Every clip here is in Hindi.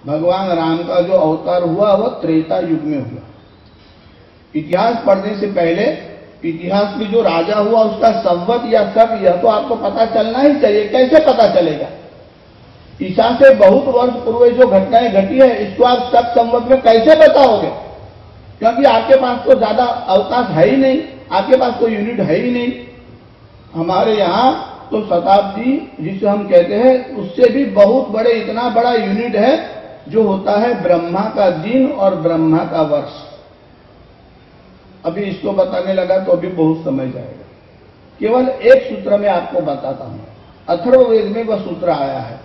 भगवान राम का जो अवतार हुआ वह त्रेता युग में हुआ। इतिहास पढ़ने से पहले इतिहास में जो राजा हुआ उसका संवत या शक यह तो आपको पता चलना ही चाहिए। कैसे पता चलेगा? ईसा से बहुत वर्ष पूर्व जो घटनाएं घटी है इसको आप शक संवत में कैसे बताओगे? क्योंकि आपके पास तो ज्यादा अवकाश है ही नहीं, आपके पास कोई यूनिट है ही नहीं। हमारे यहाँ तो शताब्दी जिसे हम कहते हैं उससे भी बहुत बड़े, इतना बड़ा यूनिट है जो होता है ब्रह्मा का दिन और ब्रह्मा का वर्ष। अभी इसको बताने लगा तो अभी बहुत समय जाएगा। केवल एक सूत्र में आपको बताता हूं। अथर्ववेद में वह सूत्र आया है,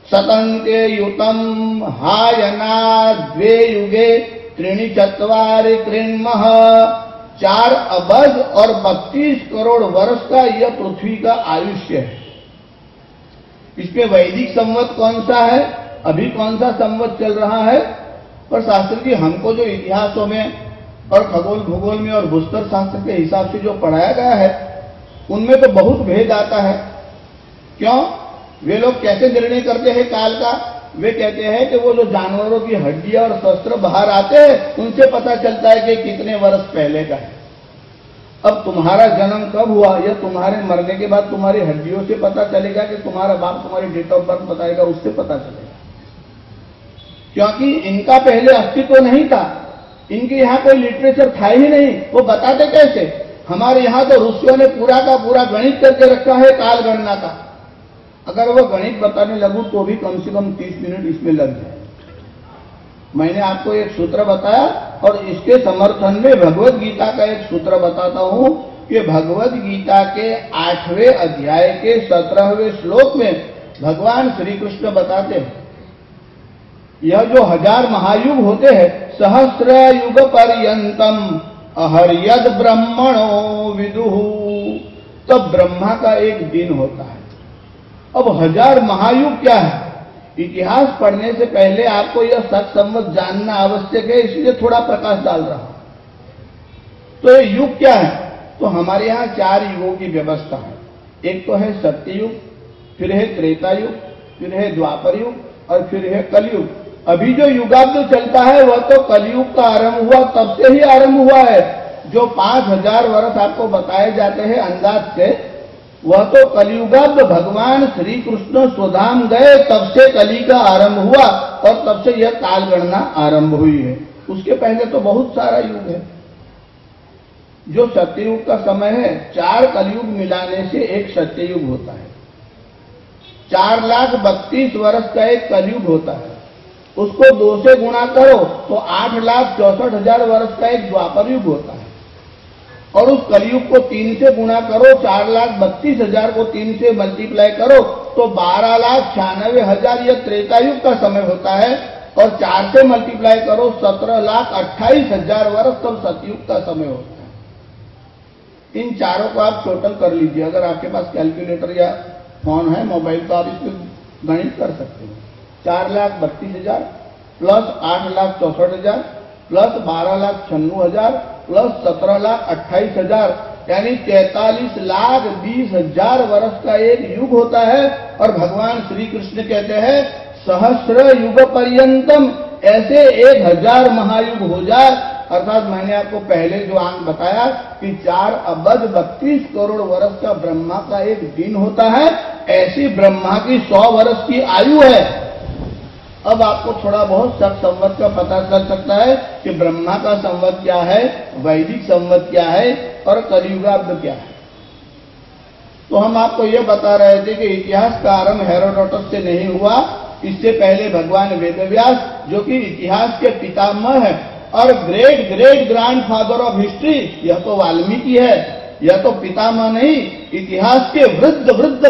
सतंते युतम हायना द्वे युगे त्रीणि चत्वारि कृन्मः। 4 अबज और 32 करोड़ वर्ष का यह पृथ्वी का आयुष्य है। इसमें वैदिक संवत कौन सा है, अभी कौन सा संवत चल रहा है? पर शास्त्र जी हमको जो इतिहासों में और खगोल भूगोल में और भूस्तर शास्त्र के हिसाब से जो पढ़ाया गया है उनमें तो बहुत भेद आता है। क्यों? वे लोग कैसे निर्णय करते हैं काल का? वे कहते हैं कि वो जो जानवरों की हड्डियां और शस्त्र बाहर आते हैं उनसे पता चलता है कि कितने वर्ष पहले का है। अब तुम्हारा जन्म कब हुआ यह तुम्हारे मरने के बाद तुम्हारी हड्डियों से पता चलेगा कि तुम्हारा बाप तुम्हारी डेट ऑफ बर्थ बताएगा, उससे पता चलेगा। क्योंकि इनका पहले अस्तित्व नहीं था, इनके यहाँ कोई लिटरेचर था ही नहीं, वो बताते कैसे? हमारे यहाँ तो ऋषियों ने पूरा का पूरा गणित करके रखा है काल गणना का। अगर वो गणित बताने लगूं तो भी कम से कम 30 मिनट इसमें लग जाए। मैंने आपको एक सूत्र बताया और इसके समर्थन में भगवत गीता का एक सूत्र बताता हूं कि भगवत गीता के 8वें अध्याय के 17वें श्लोक में भगवान श्री कृष्ण बताते हैं, यह जो 1000 महायुग होते हैं, सहस्र युग पर्यंतम अहर्यद ब्रह्मणो विदुहु, तब ब्रह्मा का एक दिन होता है। अब 1000 महायुग क्या है? इतिहास पढ़ने से पहले आपको यह सत संवत जानना आवश्यक है, इसलिए थोड़ा प्रकाश डाल रहा हूं। तो ये युग क्या है? तो हमारे यहाँ 4 युगों की व्यवस्था है। एक तो है सत्ययुग, फिर है त्रेता युग, फिर है द्वापर युग और फिर है कलयुग। अभी जो युगाब्द चलता है वह तो कलयुग का आरंभ हुआ, तब से ही आरंभ हुआ है। जो 5000 वर्ष आपको बताए जाते हैं अंदाज से, वह तो कलयुगाब्द भगवान श्री कृष्ण स्वधाम गए तब से कली का आरंभ हुआ और तब से यह काल गणना आरंभ हुई है। उसके पहले तो बहुत सारा युग है। जो सत्ययुग का समय है, 4 कलयुग मिलाने से एक सत्ययुग होता है। 4,32,000 वर्ष का एक कलयुग होता है, उसको 2 से गुणा करो तो 8,64,000 वर्ष का एक द्वापर युग होता है, और उस कलयुग को 3 से गुणा करो, 4,32,000 को 3 से मल्टीप्लाई करो तो 12,96,000 यह त्रेता युग का समय होता है, और 4 से मल्टीप्लाई करो 17,28,000 वर्ष तब सतयुग का समय होता है। इन चारों को आप टोटल कर लीजिए। अगर आपके पास कैलकुलेटर या फोन है, मोबाइल, तो आप इसमें गणित कर सकते हैं। 4,32,000 प्लस 8,64,000 प्लस 12,96,000 प्लस 17,28,000 यानी 43,20,000 वर्ष का एक युग होता है। और भगवान श्री कृष्ण कहते हैं सहस्र युग पर्यंतम, ऐसे 1000 महायुग हो जाए। अर्थात मैंने आपको पहले जो अंक बताया कि 4 अबज 32 करोड़ वर्ष का ब्रह्मा का एक दिन होता है, ऐसी ब्रह्मा की 100 वर्ष की आयु है। अब आपको थोड़ा बहुत सब संवत का पता चल सकता है कि ब्रह्मा का संवत क्या है, वैदिक संवत क्या है और कलियुगाब्द क्या है। तो हम आपको यह बता रहे थे कि इतिहास का आरंभ हेरोडोटस से नहीं हुआ, इससे पहले भगवान वेदव्यास जो कि इतिहास के पितामह है और great great grand father of history, यह तो वाल्मीकि है, यह तो पितामह नहीं, इतिहास के वृद्ध वृद्ध